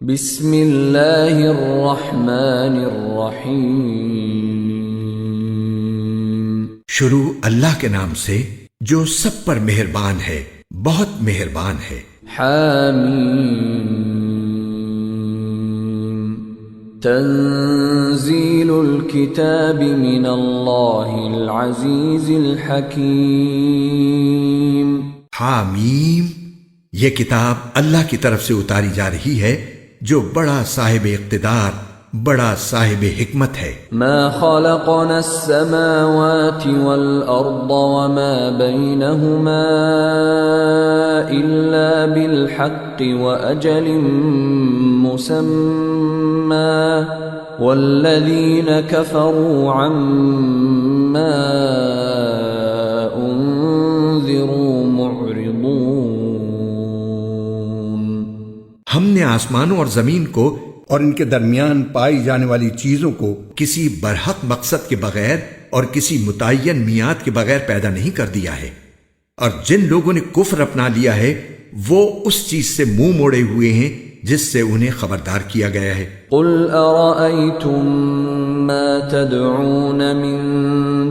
بسم اللہ الرحمن الرحیم۔ شروع اللہ کے نام سے جو سب پر مہربان ہے، بہت مہربان ہے۔ حامیم۔ تنزیل الکتاب من اللہ العزیز الحکیم۔ حامیم، یہ کتاب اللہ کی طرف سے اتاری جا رہی ہے جو بڑا صاحب اقتدار، بڑا صاحب حکمت ہے۔ ما خلقنا السماوات والأرض وما بينهما إلا بالحق وأجل مسمى والذين كفروا عما أنذروا معرضون۔ ہم نے آسمانوں اور زمین کو اور ان کے درمیان پائی جانے والی چیزوں کو کسی برحق مقصد کے بغیر اور کسی متعین میعاد کے بغیر پیدا نہیں کر دیا ہے، اور جن لوگوں نے کفر اپنا لیا ہے وہ اس چیز سے منہ موڑے ہوئے ہیں جس سے انہیں خبردار کیا گیا ہے۔ قل ارأيتم ما تدعون من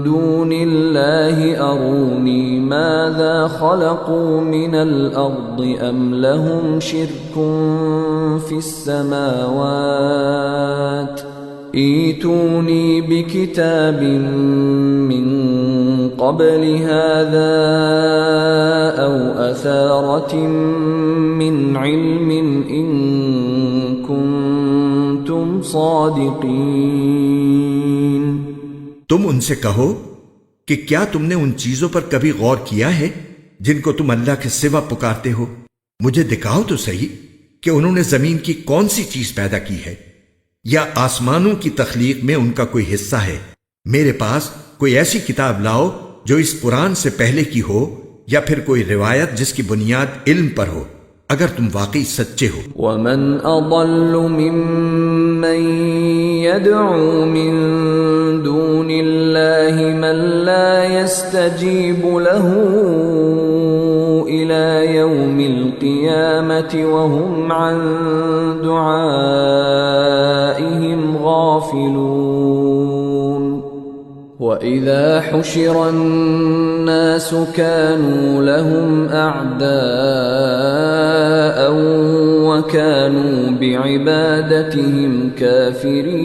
دون الله اروني ماذا خلقوا من الارض ام لهم شرك في السماوات ائتوني بكتاب من قبل هذا او اثارة من علم ان کنتم صادقین۔ تم ان سے کہو کہ کیا تم نے ان چیزوں پر کبھی غور کیا ہے جن کو تم اللہ کے سوا پکارتے ہو؟ مجھے دکھاؤ تو صحیح کہ انہوں نے زمین کی کون سی چیز پیدا کی ہے، یا آسمانوں کی تخلیق میں ان کا کوئی حصہ ہے۔ میرے پاس کوئی ایسی کتاب لاؤ جو اس قرآن سے پہلے کی ہو، یا پھر کوئی روایت جس کی بنیاد علم پر ہو، اگر تم واقعی سچے ہو۔ ومن اضل ممن يدعو من دون الله من لا يستجيب له الى يوم القيامة وهم عن دعائهم غافلون۔ وَإِذَا حُشِرَ النَّاسُ كَانُوا لَهُمْ أَعْدَاءً وَكَانُوا بِعِبَادَتِهِمْ كَافِرِينَ۔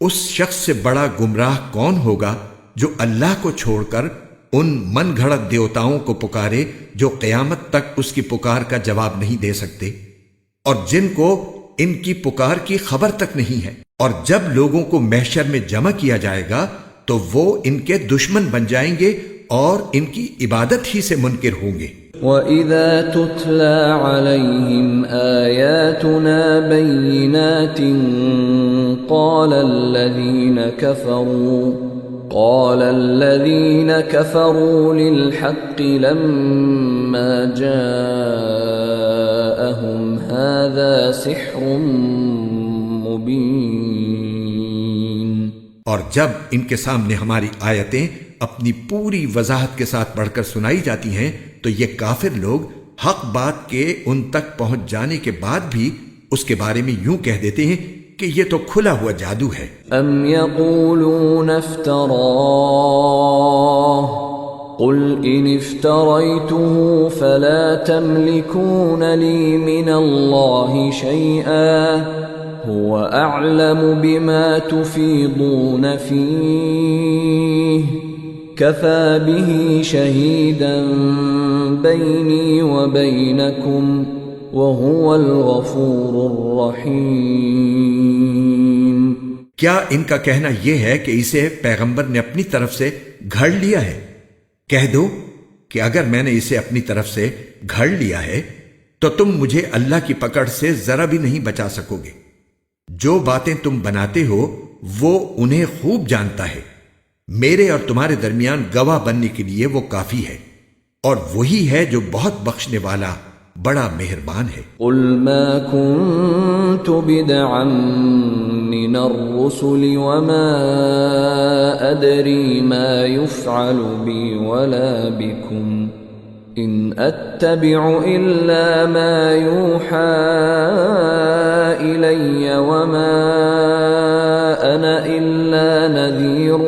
اس شخص سے بڑا گمراہ کون ہوگا جو اللہ کو چھوڑ کر ان من گھڑت دیوتاؤں کو پکارے جو قیامت تک اس کی پکار کا جواب نہیں دے سکتے، اور جن کو ان کی پکار کی خبر تک نہیں ہے، اور جب لوگوں کو محشر میں جمع کیا جائے گا تو وہ ان کے دشمن بن جائیں گے اور ان کی عبادت ہی سے منکر ہوں گے۔ وَإِذَا تُتْلَى عَلَيْهِمْ آيَاتُنَا بَيِّنَاتٍ قَالَ الَّذِينَ كَفَرُوا لِلْحَقِّ لَمَّا جَاءَهُمْ هَذَا سِحْرٌ مبین۔ اور جب ان کے سامنے ہماری آیتیں اپنی پوری وضاحت کے ساتھ پڑھ کر سنائی جاتی ہیں تو یہ کافر لوگ حق بات کے ان تک پہنچ جانے کے بعد بھی اس کے بارے میں یوں کہہ دیتے ہیں کہ یہ تو کھلا ہوا جادو ہے۔ ام یقولون افتراہ قل ان افتریته فلا تملكون لي من الله شيئا هو اعلم بما تفيضون فيه كفى به شهيدا بيني وبينكم وهو الغفور الرحيم۔ کیا ان کا کہنا یہ ہے کہ اسے پیغمبر نے اپنی طرف سے گھڑ لیا ہے؟ کہہ دو کہ اگر میں نے اسے اپنی طرف سے گھڑ لیا ہے تو تم مجھے اللہ کی پکڑ سے ذرا بھی نہیں بچا سکو گے۔ جو باتیں تم بناتے ہو وہ انہیں خوب جانتا ہے، میرے اور تمہارے درمیان گواہ بننے کے لیے وہ کافی ہے، اور وہی ہے جو بہت بخشنے والا بڑا مہربان ہے۔ قل ما كنت بدعا من الرسل وما ادري ما يفعل بي ولا بكم إن أتبع إلا ما يوحى إلي وما أنا إلا نذير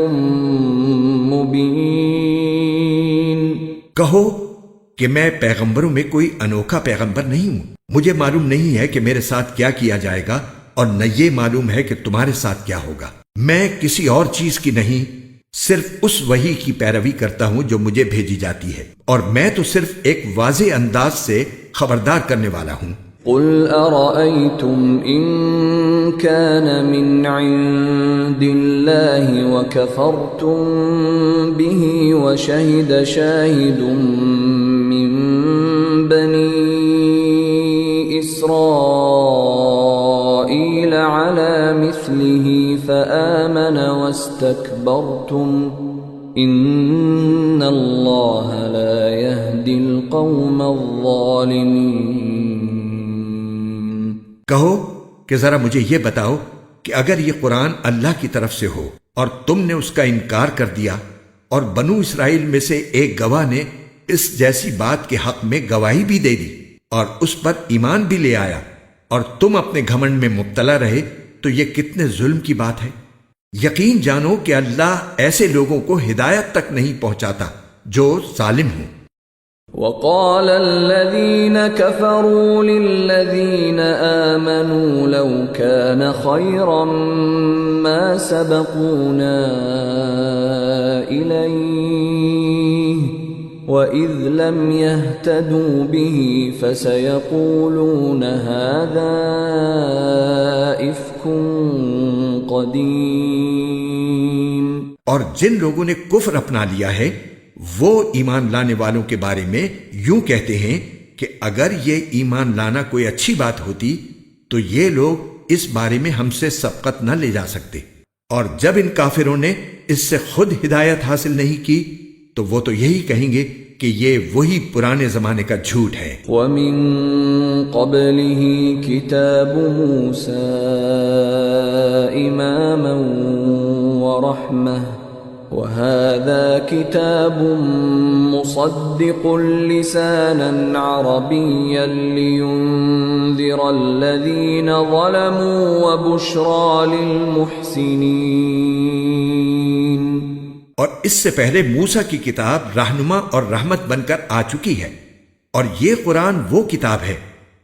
مبين. کہو کہ میں پیغمبروں میں کوئی انوکھا پیغمبر نہیں ہوں. مجھے معلوم نہیں ہے کہ میرے ساتھ کیا کیا جائے گا اور نہ یہ معلوم ہے کہ تمہارے ساتھ کیا ہوگا. میں کسی اور چیز کی نہیں، صرف اس وحی کی پیروی کرتا ہوں جو مجھے بھیجی جاتی ہے، اور میں تو صرف ایک واضح انداز سے خبردار کرنے والا ہوں. قل أرأيتم إن كان من عند الله وكفرتم به وشهد شاهد من بني إسرائيل على مثله فآمن واستكبرتم إن الله لا يهدي القوم الظالمين. کہو کہ ذرا مجھے یہ بتاؤ کہ اگر یہ قرآن اللہ کی طرف سے ہو اور تم نے اس کا انکار کر دیا اور بنو اسرائیل میں سے ایک گواہ نے اس جیسی بات کے حق میں گواہی بھی دے دی اور اس پر ایمان بھی لے آیا اور تم اپنے گھمنڈ میں مبتلا رہے، تو یہ کتنے ظلم کی بات ہے. یقین جانو کہ اللہ ایسے لوگوں کو ہدایت تک نہیں پہنچاتا جو ظالم ہوں. وقال الذين كفروا للذين آمنوا لو كان خيرا ما سبقونا إليه وإذ لم يهتدوا به فسيقولون هذا إفك قديم. اور جن لوگوں نے کفر اپنا لیا ہے وہ ایمان لانے والوں کے بارے میں یوں کہتے ہیں کہ اگر یہ ایمان لانا کوئی اچھی بات ہوتی تو یہ لوگ اس بارے میں ہم سے سبقت نہ لے جا سکتے. اور جب ان کافروں نے اس سے خود ہدایت حاصل نہیں کی تو وہ تو یہی کہیں گے کہ یہ وہی پرانے زمانے کا جھوٹ ہے. وَمِن قَبْلِهِ كِتَابُ مُوسَى إِمَامًا وَرَحْمَةً وَهَذَا كِتَابٌ مُصَدِّقٌ لِسَانًا عَرَبِيًّا لِيُنذِرَ الَّذِينَ ظَلَمُوا وَبُشْرَى لِلْمُحْسِنِينَ. اور اس سے پہلے موسیٰ کی کتاب رہنما اور رحمت بن کر آ چکی ہے، اور یہ قرآن وہ کتاب ہے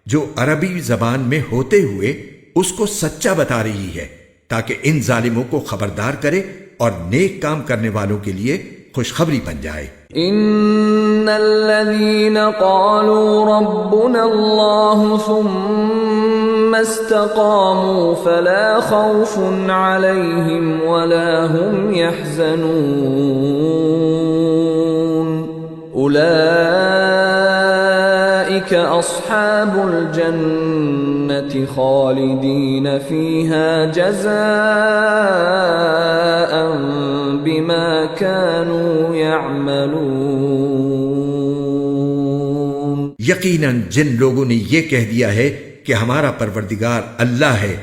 جو عربی زبان میں ہوتے ہوئے اس کو سچا بتا رہی ہے تاکہ ان ظالموں کو خبردار کرے اور نیک کام کرنے والوں کے لیے خوشخبری بن جائے. ان الذين قالوا ربنا الله ثم استقاموا فلا خوف عليهم ولا هم يحزنون اولئك اصحاب الجنة خالدين فيها جزاء بما كانوا يعملون. یقیناً جن لوگوں نے یہ کہہ دیا ہے کہ ہمارا پروردگار اللہ ہے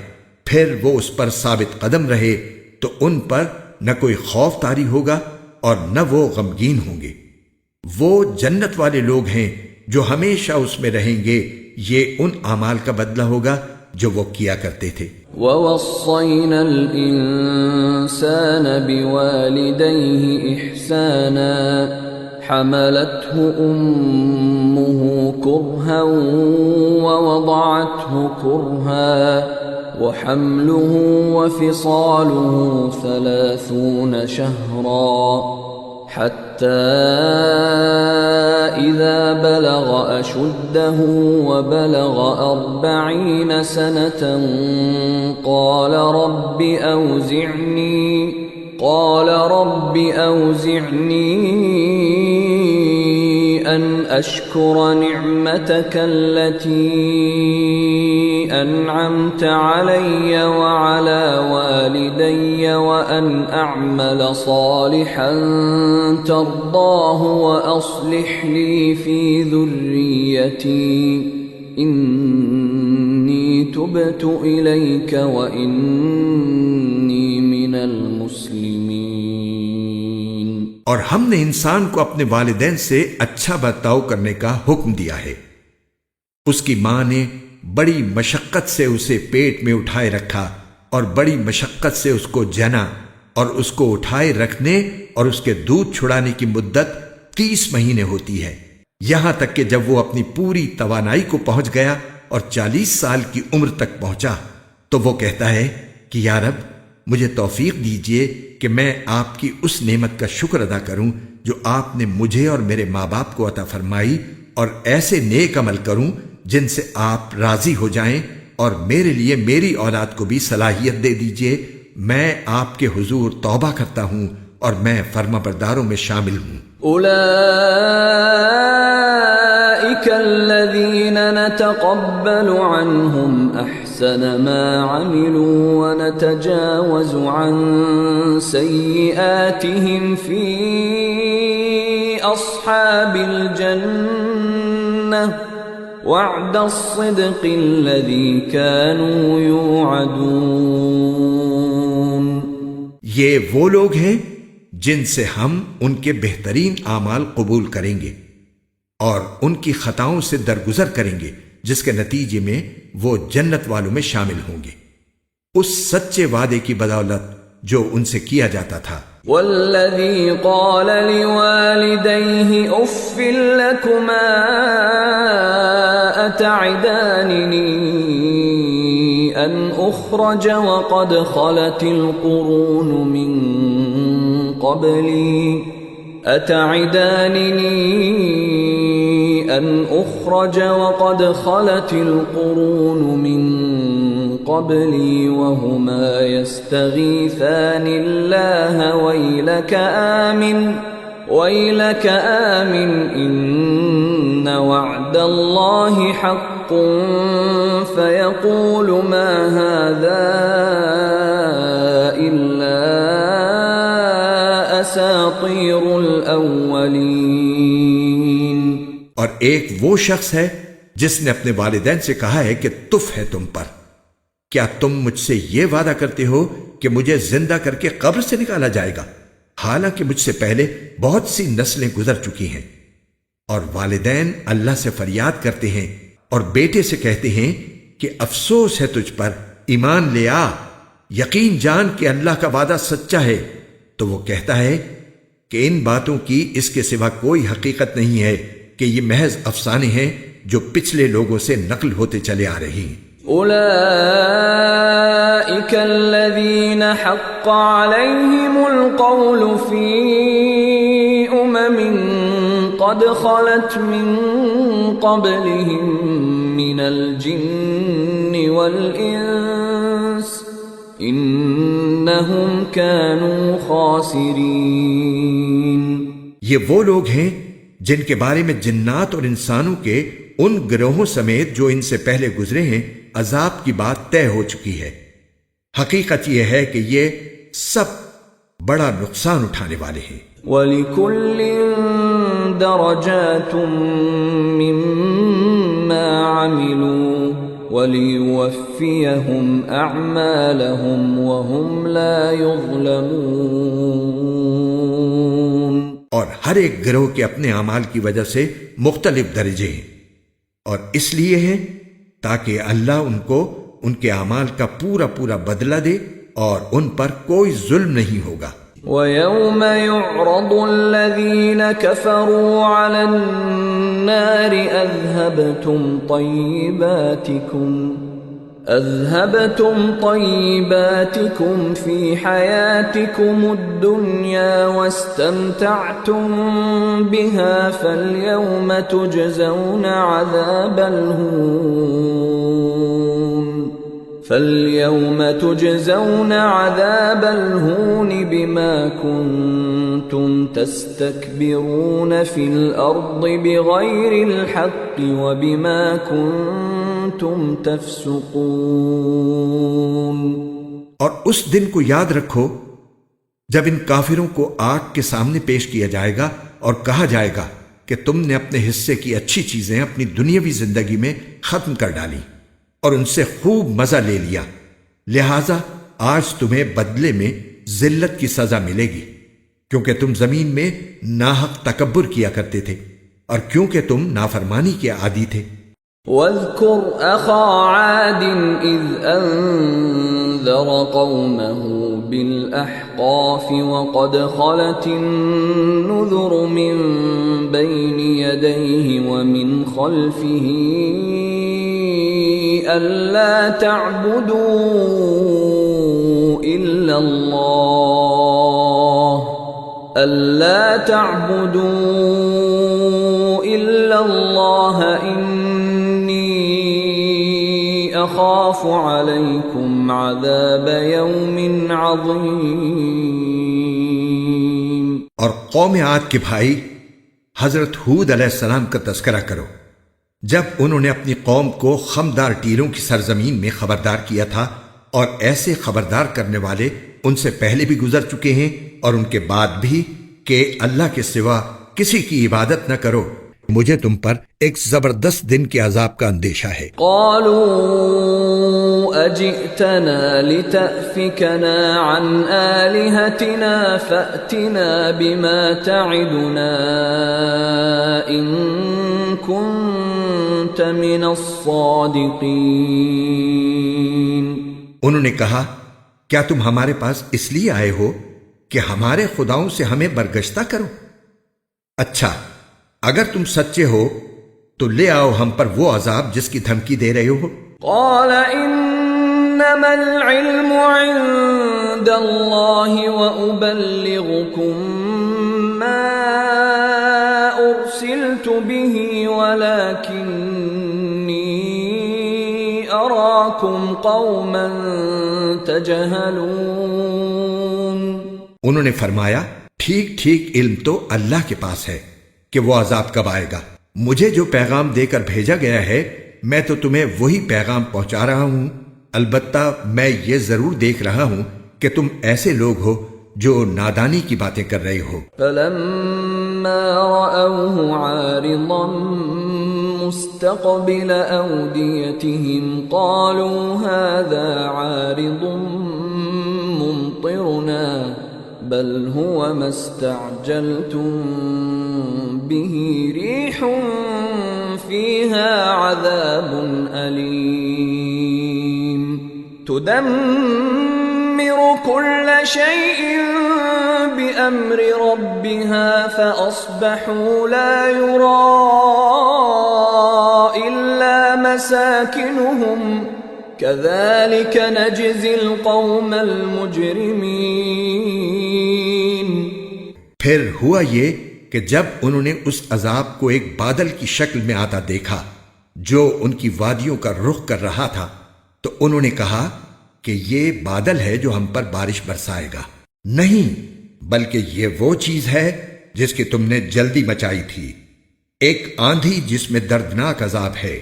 پھر وہ اس پر ثابت قدم رہے تو ان پر نہ کوئی خوف طاری ہوگا اور نہ وہ غمگین ہوں گے. وہ جنت والے لوگ ہیں جو ہمیشہ اس میں رہیں گے. یہ ان اعمال کا بدلہ ہوگا جو وہ کیا کرتے تھے. وَوَصَّيْنَا الْإِنسَانَ بِوَالِدَيْهِ إِحْسَانًا حَمَلَتْهُ أُمُّهُ كُرْهًا وَوَضَعَتْهُ كُرْهًا وَحَمْلُهُ وَفِصَالُهُ 30 شهرا حتى إذا بلغ أشده وبلغ 40 سنة قال رب أوزعني أن أشكر نعمتك التي أنعمت علي وعلى والدي وأن أعمل صالحا ترضاه وأصلح لي في ذريتي إني تبت إليك وإني من المسلمين. اور ہم نے انسان کو اپنے والدین سے اچھا برتاؤ کرنے کا حکم دیا ہے۔ اس کی ماں نے بڑی مشقت سے اسے پیٹ میں اٹھائے رکھا اور بڑی مشقت سے اس کو جنا، اور اس کو اٹھائے رکھنے اور اس کے دودھ چھڑانے کی مدت 30 مہینے ہوتی ہے، یہاں تک کہ جب وہ اپنی پوری توانائی کو پہنچ گیا اور 40 سال کی عمر تک پہنچا تو وہ کہتا ہے کہ یا رب مجھے توفیق دیجئے کہ میں آپ کی اس نعمت کا شکر ادا کروں جو آپ نے مجھے اور میرے ماں باپ کو عطا فرمائی، اور ایسے نیک عمل کروں جن سے آپ راضی ہو جائیں، اور میرے لیے میری اولاد کو بھی صلاحیت دے دیجئے، میں آپ کے حضور توبہ کرتا ہوں اور میں فرما برداروں میں شامل ہوں۔ أولئك الذين نتقبل عنهم أحسن ما عملوا ونتجاوز عن سيئاتهم في أصحاب الجنة وعد الصدق الذي كانوا يوعدون۔ یہ وہ لوگ ہیں جن سے ہم ان کے بہترین اعمال قبول کریں گے اور ان کی خطاؤں سے درگزر کریں گے، جس کے نتیجے میں وہ جنت والوں میں شامل ہوں گے اس سچے وعدے کی بدولت جو ان سے کیا جاتا تھا۔ والذي قال لوالديه اف لكما اتعدانني ان اخرج وقد خلت القرون من قبلي أتعدانني أن أخرج وقد خلت القرون من قبلي وهما يستغيثان الله ويلك آمن إن وعد الله حق فيقول ما هذا إلا اساطیر الاولین۔ اور ایک وہ شخص ہے جس نے اپنے والدین سے کہا ہے کہ تف ہے تم پر، کیا تم مجھ سے یہ وعدہ کرتے ہو کہ مجھے زندہ کر کے قبر سے نکالا جائے گا، حالانکہ مجھ سے پہلے بہت سی نسلیں گزر چکی ہیں۔ اور والدین اللہ سے فریاد کرتے ہیں اور بیٹے سے کہتے ہیں کہ افسوس ہے تجھ پر، ایمان لے آ، یقین جان کہ اللہ کا وعدہ سچا ہے۔ تو وہ کہتا ہے کہ ان باتوں کی اس کے سوا کوئی حقیقت نہیں ہے کہ یہ محض افسانے ہیں جو پچھلے لوگوں سے نقل ہوتے چلے آ رہے ہیں۔ اولئک الذین حق علیہم القول فی قد خلت من قبلهم من الجن والانس انہم كانوا خاسرین۔ یہ وہ لوگ ہیں جن کے بارے میں جنات اور انسانوں کے ان گروہوں سمیت جو ان سے پہلے گزرے ہیں عذاب کی بات طے ہو چکی ہے۔ حقیقت یہ ہے کہ یہ سب بڑا نقصان اٹھانے والے ہیں۔ وَلِكُلٍّ دَرَجَاتٌ مِّمَّا عَمِلُوا وَلِيُوَفِّيَهُمْ أَعْمَالَهُمْ وَهُمْ لَا يُظْلَمُونَ۔ اور ہر ایک گروہ کے اپنے اعمال کی وجہ سے مختلف درجے ہیں، اور اس لیے ہیں تاکہ اللہ ان کو ان کے اعمال کا پورا پورا بدلہ دے اور ان پر کوئی ظلم نہیں ہوگا۔ وَيَوْمَ يُعْرَضُ الَّذِينَ كَفَرُوا عَلَى النَّارِ أَذْهَبْتُمْ طَيِّبَاتِكُمْ فِي حَيَاتِكُمُ الدُّنْيَا وَاسْتَمْتَعْتُمْ بِهَا فَالْيَوْمَ تُجْزَوْنَ عَذَابَ الْهُونِ بِمَا كُنْتُمْ تَسْتَكْبِرُونَ فِي الْأَرْضِ بِغَيْرِ الْحَقِّ وَبِمَا كُنْتُمْ تَفْسُقُونَ۔ اور اس دن کو یاد رکھو جب ان کافروں کو آگ کے سامنے پیش کیا جائے گا اور کہا جائے گا کہ تم نے اپنے حصے کی اچھی چیزیں اپنی دنیاوی زندگی میں ختم کر ڈالی اور ان سے خوب مزہ لے لیا، لہذا آج تمہیں بدلے میں ذلت کی سزا ملے گی، کیونکہ تم زمین میں ناحق تکبر کیا کرتے تھے اور کیونکہ تم نافرمانی کے عادی تھے۔ واذكر أخا عاد إذ أنذر قومه بالأحقاف وقد خلت النذر من بين يديه ومن خلفه ألا تعبدوا إلا الله إني أخاف عليكم عذاب يوم عظيم۔ اور قوم عاد کے بھائی حضرت ہود علیہ السلام کا تذکرہ کرو جب انہوں نے اپنی قوم کو خمدار ٹیلوں کی سرزمین میں خبردار کیا تھا، اور ایسے خبردار کرنے والے ان سے پہلے بھی گزر چکے ہیں اور ان کے بعد بھی، کہ اللہ کے سوا کسی کی عبادت نہ کرو، مجھے تم پر ایک زبردست دن کے عذاب کا اندیشہ ہے۔ قالوا اجئتنا لتأفكنا عن آلهتنا فأتنا بما تعدنا إن كنت من الصادقين۔ انہوں نے کہا کیا تم ہمارے پاس اس لیے آئے ہو کہ ہمارے خداؤں سے ہمیں برگشتہ کرو؟ اچھا اگر تم سچے ہو تو لے آؤ ہم پر وہ عذاب جس کی دھمکی دے رہے ہو۔ قال انما العلم عند الله وابلغكم ما ارسلت به ولكني اراكم قوما تجهلون۔ انہوں نے فرمایا ٹھیک ٹھیک علم تو اللہ کے پاس ہے کہ وہ عذاب کب آئے گا، مجھے جو پیغام دے کر بھیجا گیا ہے میں تو تمہیں وہی پیغام پہنچا رہا ہوں، البتہ میں یہ ضرور دیکھ رہا ہوں کہ تم ایسے لوگ ہو جو نادانی کی باتیں کر رہے ہو۔ فلما رأوه عارضا مستقبل أوديتهم قالوا هذا عارض ممطرنا بل هو ما استعجلتم به ريح فيها عذاب أليم تدمر كل شيء بأمر ربها فأصبحوا لا يرى إلا مساكنهم كذلك نجزي القوم المجرمين۔ پھر ہوا یہ کہ جب انہوں نے اس عذاب کو ایک بادل کی شکل میں آتا دیکھا جو ان کی وادیوں کا رخ کر رہا تھا تو انہوں نے کہا کہ یہ بادل ہے جو ہم پر بارش برسائے گا، نہیں بلکہ یہ وہ چیز ہے جس کی تم نے جلدی مچائی تھی، ایک آندھی جس میں دردناک عذاب ہے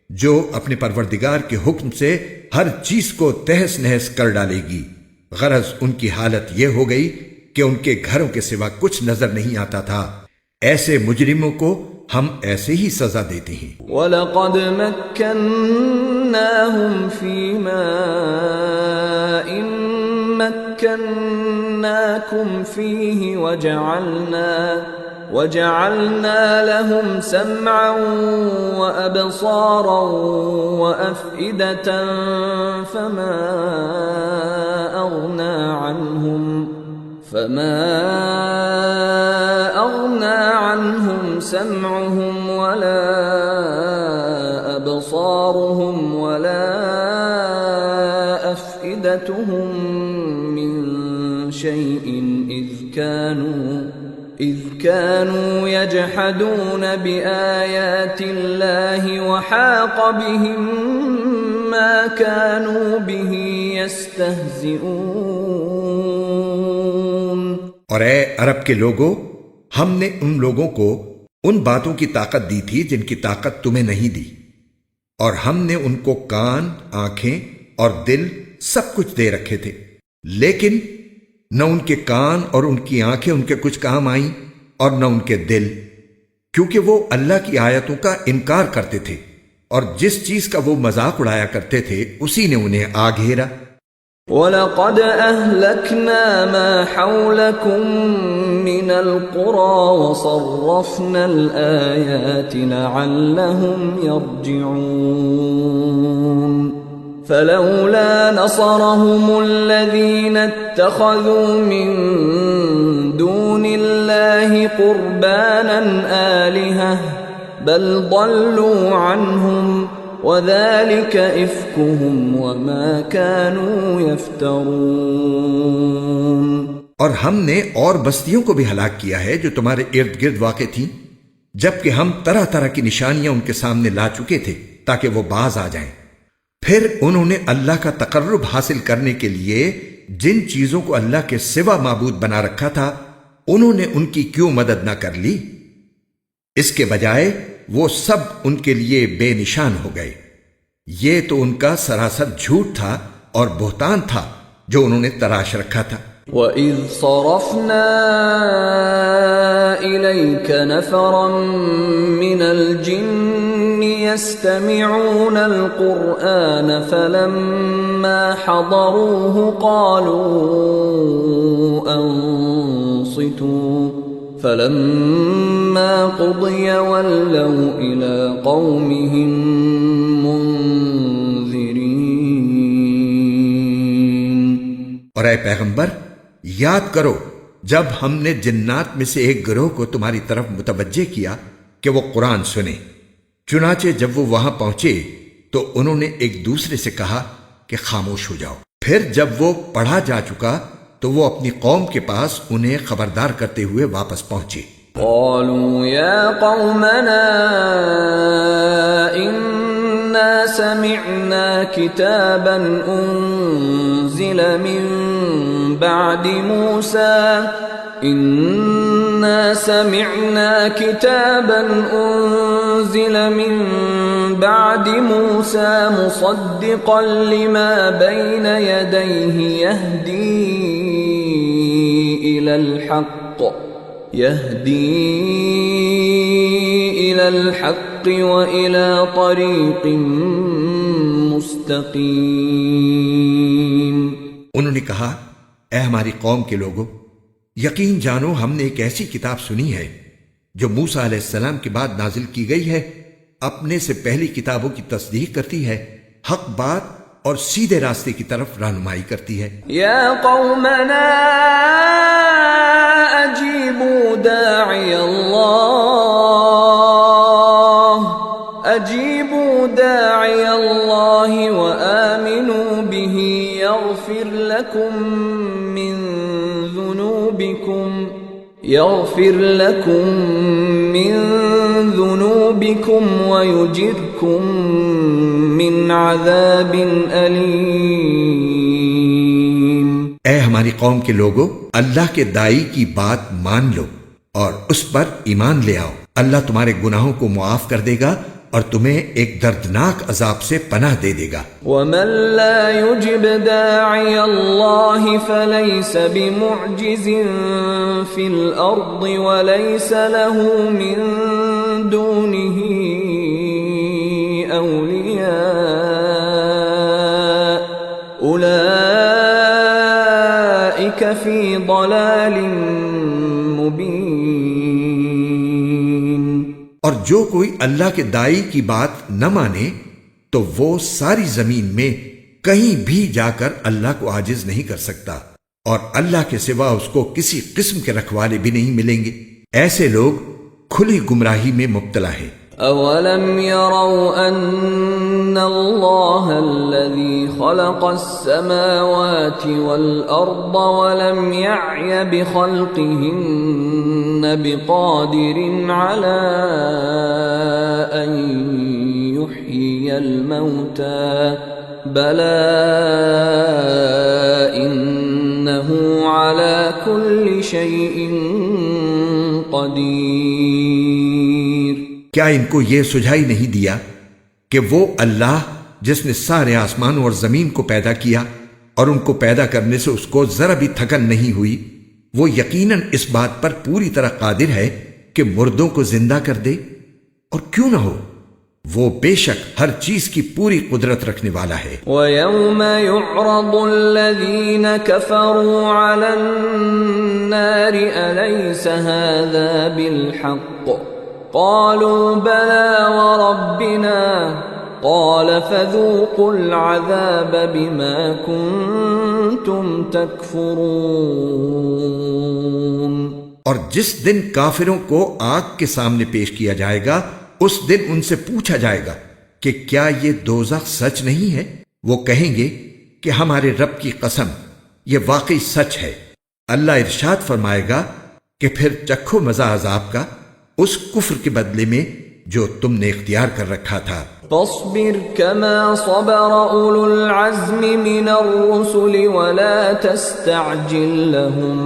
جو اپنے پروردگار کے حکم سے ہر چیز کو تہس نہس کر ڈالے گی۔ غرض ان کی حالت یہ ہو گئی کہ ان کے گھروں کے سوا کچھ نظر نہیں آتا تھا۔ ایسے مجرموں کو ہم ایسے ہی سزا دیتے ہیں۔ وَلَقَدْ مَكَّنَّاهُمْ فِي مَاءٍ مَكَّنَّاكُمْ فِيهِ وَجَعَلْنَا لَهُمْ سَمْعًا وَأَبْصَارًا وَأَفْئِدَةً فَمَا أَغْنَى عَنْهُمْ سَمْعُهُمْ وَلَا أَبْصَارُهُمْ وَلَا أَفْئِدَتُهُمْ مِنْ شَيْءٍ إِذْ كَانُوا يَجْحَدُونَ بِآيَاتِ اللَّهِ وَحَاقَ بِهِمْ مَا كَانُوا بِهِ يَسْتَهْزِئُونَ۔ اور اے عرب کے لوگوں، ہم نے ان لوگوں کو ان باتوں کی طاقت دی تھی جن کی طاقت تمہیں نہیں دی، اور ہم نے ان کو کان، آنکھیں اور دل سب کچھ دے رکھے تھے، لیکن نہ ان کے کان اور ان کی آنکھیں ان کے کچھ کام آئیں اور نہ ان کے دل، کیونکہ وہ اللہ کی آیتوں کا انکار کرتے تھے، اور جس چیز کا وہ مذاق اڑایا کرتے تھے اسی نے انہیں آ گھیرا۔ وَلَقَدْ أَهْلَكْنَا مَا حَوْلَكُمْ مِنَ الْقُرَى وَصَرَّفْنَا الْآيَاتِ لَعَلَّهُمْ يَرْجِعُونَ فَلَوْلَا نَصَرَهُمُ الَّذِينَ اتَّخَذُوا مِن دُونِ اللَّهِ قُرْبَانًا آلِهَةً بَلْ ضَلُّوا عَنْهُمْ وَذَلِكَ إِفْكُهُمْ وَمَا كَانُوا يَفْتَرُونَ۔ اور ہم نے اور بستیوں کو بھی ہلاک کیا ہے جو تمہارے ارد گرد واقع تھیں، جبکہ ہم طرح طرح کی نشانیاں ان کے سامنے لا چکے تھے تاکہ وہ باز آ جائیں۔ پھر انہوں نے اللہ کا تقرب حاصل کرنے کے لیے جن چیزوں کو اللہ کے سوا معبود بنا رکھا تھا انہوں نے ان کی کیوں مدد نہ کر لی؟ اس کے بجائے وہ سب ان کے لیے بے نشان ہو گئے۔ یہ تو ان کا سراسر جھوٹ تھا اور بہتان تھا جو انہوں نے تراش رکھا تھا۔ وَإِذْ صَرَفْنَا إِلَيْكَ نَفَرًا مِّنَ الْجِنِّ يَسْتَمِعُونَ الْقُرْآنَ فَلَمَّا حَضَرُوهُ قَالُوا أَنصِتُوا فَلَمَّا قُضِيَ وَلَّوْا إِلَىٰ قَوْمِهِمْ مُنذِرِينَ۔ اور اے پیغمبر، یاد کرو جب ہم نے جنات میں سے ایک گروہ کو تمہاری طرف متوجہ کیا کہ وہ قرآن سنیں، چنانچہ جب وہ وہاں پہنچے تو انہوں نے ایک دوسرے سے کہا کہ خاموش ہو جاؤ۔ پھر جب وہ پڑھا جا چکا تو وہ اپنی قوم کے پاس انہیں خبردار کرتے ہوئے واپس پہنچے۔ قالوا يا قومنا إنا سمعنا كتابا أنزل من بعد موسى إنا سمعنا كتابا أنزل من بعد موسى مصدقا لما بين يديه يهدي إلى الحق وإلى طريق مستقيم۔ انہوں نے کہا، اے ہماری قوم کے لوگوں، یقین جانو ہم نے ایک ایسی کتاب سنی ہے جو موسیٰ علیہ السلام کے بعد نازل کی گئی ہے، اپنے سے پہلی کتابوں کی تصدیق کرتی ہے، حق بات اور سیدھے راستے کی طرف رہنمائی کرتی ہے۔ یا قومنا اجیبوا داعی اللہ وآمنوا به يغفر لكم من ذنوبكم ويجركم من عذاب أليم۔ اے ہماری قوم کے لوگوں، اللہ کے داعی کی بات مان لو اور اس پر ایمان لے آؤ، اللہ تمہارے گناہوں کو معاف کر دے گا اور تمہیں ایک دردناک عذاب سے پناہ دے دے گا۔ وَمَن لَّا يُجِبْ دَاعِيَ اللَّهِ فَلَيْسَ بِمُعْجِزٍ فِي الْأَرْضِ وَلَيْسَ لَهُ مِن دُونِهِ أَوْلِيَاءُ أُولَٰئِكَ فِي ضَلَالٍ مُّبِينٍ۔ اور جو کوئی اللہ کے داعی کی بات نہ مانے تو وہ ساری زمین میں کہیں بھی جا کر اللہ کو عاجز نہیں کر سکتا، اور اللہ کے سوا اس کو کسی قسم کے رکھوالے بھی نہیں ملیں گے۔ ایسے لوگ کھلی گمراہی میں مبتلا ہیں۔ اولم يروا ان اللہ الذي خلق السماوات والارض ولم يعي بخلقهن بقادر على ان يحيي الموتى بلى انه على كل شيء قدیر۔ کیا ان کو یہ سجھائی نہیں دیا کہ وہ اللہ جس نے سارے آسمانوں اور زمین کو پیدا کیا اور ان کو پیدا کرنے سے اس کو ذرا بھی تھکن نہیں ہوئی، وہ یقیناً اس بات پر پوری طرح قادر ہے کہ مردوں کو زندہ کر دے؟ اور کیوں نہ ہو، وہ بے شک ہر چیز کی پوری قدرت رکھنے والا ہے۔ وَيَوْمَ يُعْرَضُ الَّذِينَ كَفَرُوا عَلَى النَّارِ أَلَيْسَ هَذَا بِالْحَقِّ قَالُوا بَلَى وَرَبِّنَا قَالَ فَذُوقُوا الْعَذَابَ بِمَا كُنتُمْ تَكْفُرُونَ۔ اور جس دن کافروں کو آگ کے سامنے پیش کیا جائے گا، اس دن ان سے پوچھا جائے گا کہ کیا یہ دوزخ سچ نہیں ہے؟ وہ کہیں گے کہ ہمارے رب کی قسم یہ واقعی سچ ہے۔ اللہ ارشاد فرمائے گا کہ پھر چکھو مزہ عذاب کا اس کفر کے بدلے میں جو تم نے اختیار کر رکھا تھا۔ فاصبر كما صبر أولو العزم من الرسل ولا تستعجل لهم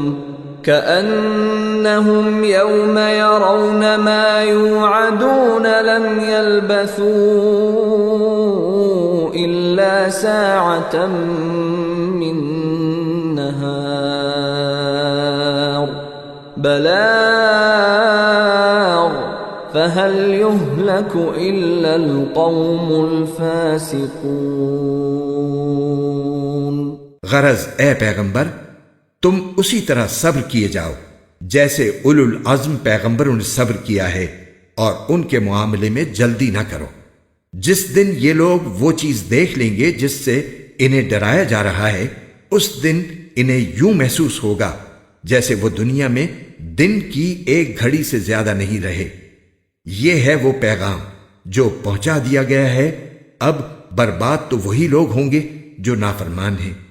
كأنهم يوم يرون ما يوعدون لم يلبثوا إلا ساعة من نهار بلاغ فهل يهلك إلا القوم الفاسقون۔ غرض اے پیغمبر، تم اسی طرح صبر کیے جاؤ جیسے اولو العزم پیغمبروں نے صبر کیا ہے، اور ان کے معاملے میں جلدی نہ کرو۔ جس دن یہ لوگ وہ چیز دیکھ لیں گے جس سے انہیں ڈرایا جا رہا ہے، اس دن انہیں یوں محسوس ہوگا جیسے وہ دنیا میں دن کی ایک گھڑی سے زیادہ نہیں رہے۔ یہ ہے وہ پیغام جو پہنچا دیا گیا ہے، اب برباد تو وہی لوگ ہوں گے جو نافرمان ہیں۔